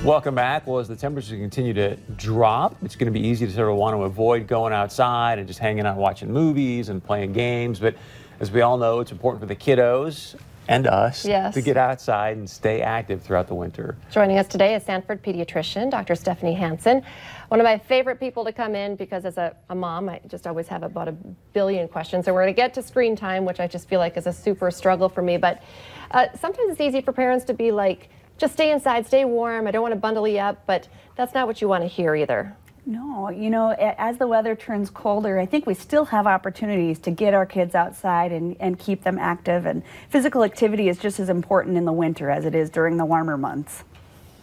Welcome back. Well, as the temperatures continue to drop, it's going to be easy to sort of want to avoid going outside and just hanging out watching movies and playing games. But as we all know, it's important for the kiddos and us to get outside and stay active throughout the winter. Joining us today is Sanford pediatrician, Dr. Stephanie Hansen. One of my favorite people to come in because as a mom, I just always have about a billion questions. So we're going to get to screen time, which I just feel like is a super struggle for me. But sometimes it's easy for parents to be like, just stay inside, stay warm. I don't want to bundle you up, but that's not what you want to hear either. No, you know, as the weather turns colder, I think we still have opportunities to get our kids outside and keep them active. And physical activity is just as important in the winter as it is during the warmer months.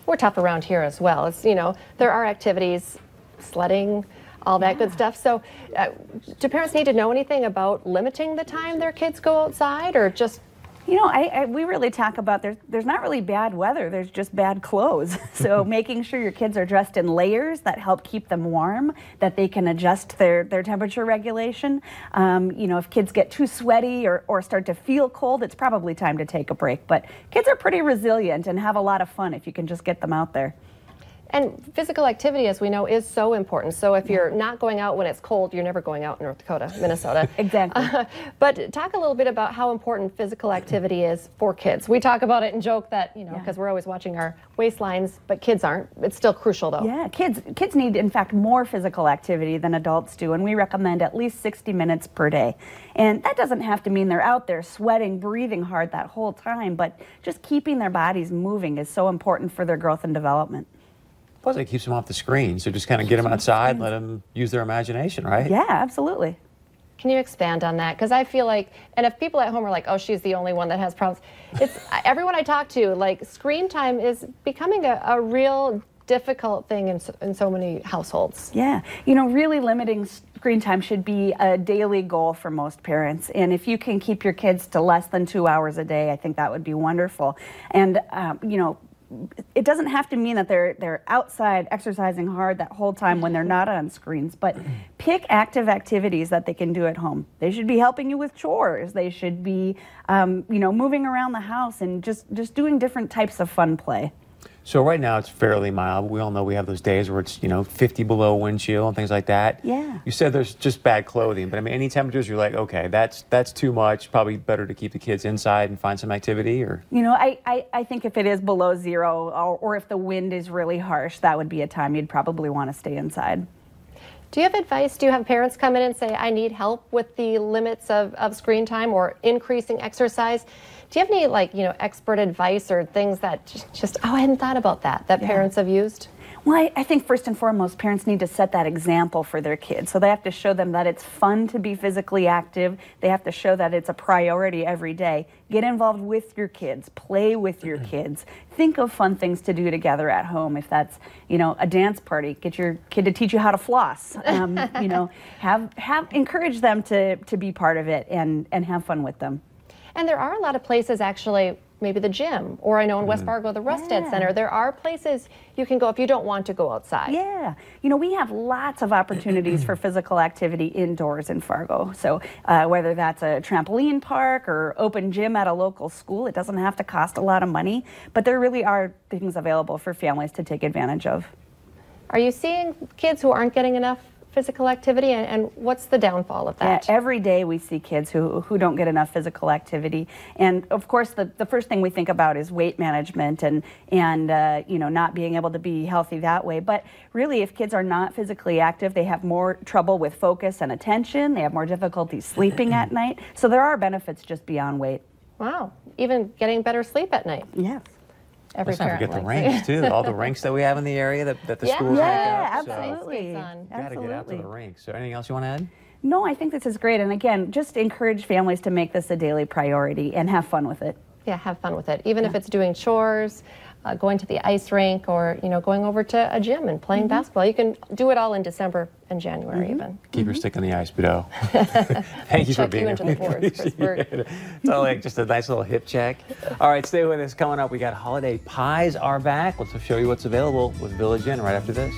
We're tough around here as well. It's, you know, there are activities, sledding, all that good stuff. So do parents need to know anything about limiting the time their kids go outside, or just... You know, we really talk about there's not really bad weather, there's just bad clothes. So making sure your kids are dressed in layers that help keep them warm, that they can adjust their temperature regulation. You know, if kids get too sweaty or start to feel cold, it's probably time to take a break. But kids are pretty resilient and have a lot of fun if you can just get them out there. And physical activity, as we know, is so important. So if you're not going out when it's cold, you're never going out in North Dakota, Minnesota. Exactly. But talk a little bit about how important physical activity is for kids. We talk about it and joke that, you know, because we're always watching our waistlines, but kids aren't. It's still crucial, though. Yeah, kids need, in fact, more physical activity than adults do, and we recommend at least 60 minutes per day. And that doesn't have to mean they're out there sweating, breathing hard that whole time, but just keeping their bodies moving is so important for their growth and development. Plus, it keeps them off the screen, so just kind of get them outside, let them use their imagination, right? Yeah, absolutely. Can you expand on that? Because I feel like, and if people at home are like, oh, she's the only one that has problems, it's everyone I talk to, like, screen time is becoming a real difficult thing in so many households. Yeah, you know, really limiting screen time should be a daily goal for most parents. And if you can keep your kids to less than 2 hours a day, I think that would be wonderful. And, you know, it doesn't have to mean that they're outside exercising hard that whole time when they're not on screens, but pick active activities that they can do at home. They should be helping you with chores. They should be, you know, moving around the house and just doing different types of fun play. So right now it's fairly mild. We all know we have those days where it's, you know, 50 below wind chill and things like that. Yeah. You said there's just bad clothing, but I mean, any temperatures you're like, okay, that's too much. Probably better to keep the kids inside and find some activity, or? You know, I think if it is below zero or if the wind is really harsh, that would be a time you'd probably want to stay inside. Do you have advice? Do you have parents come in and say, I need help with the limits of screen time or increasing exercise? Do you have any, like, you know, expert advice or things that just oh, I hadn't thought about that parents have used? Well, I think first and foremost, parents need to set that example for their kids. So they have to show them that it's fun to be physically active. They have to show that it's a priority every day. Get involved with your kids. Play with your kids. Think of fun things to do together at home. If that's, you know, a dance party, get your kid to teach you how to floss. You know, encourage them to be part of it and have fun with them. And there are a lot of places, actually, maybe the gym, or I know in West Fargo, the Rustad Center, there are places you can go if you don't want to go outside. Yeah, you know, we have lots of opportunities for physical activity indoors in Fargo. So whether that's a trampoline park or open gym at a local school, it doesn't have to cost a lot of money, but there really are things available for families to take advantage of. Are you seeing kids who aren't getting enough physical activity, and what's the downfall of that? Yeah, every day we see kids who don't get enough physical activity, and of course the first thing we think about is weight management and you know, not being able to be healthy that way. But really, if kids are not physically active, they have more trouble with focus and attention. They have more difficulty sleeping at night. So there are benefits just beyond weight. Wow, even getting better sleep at night. Yes. Let's not forget the rinks, too. All the rinks that we have in the area that the schools make up. Yeah, absolutely. So you got to get out to the rinks. So anything else you want to add? No, I think this is great. And again, just encourage families to make this a daily priority and have fun with it. Yeah, have fun with it. Even if it's doing chores, going to the ice rink, or, you know, going over to a gym and playing basketball. You can do it all in December and January even. Keep your stick on the ice, Bideau. Thank you for being here. It's all like just a nice little hip check. All right, stay with us. Coming up, we got holiday pies are back. Let's show you what's available with Village Inn right after this.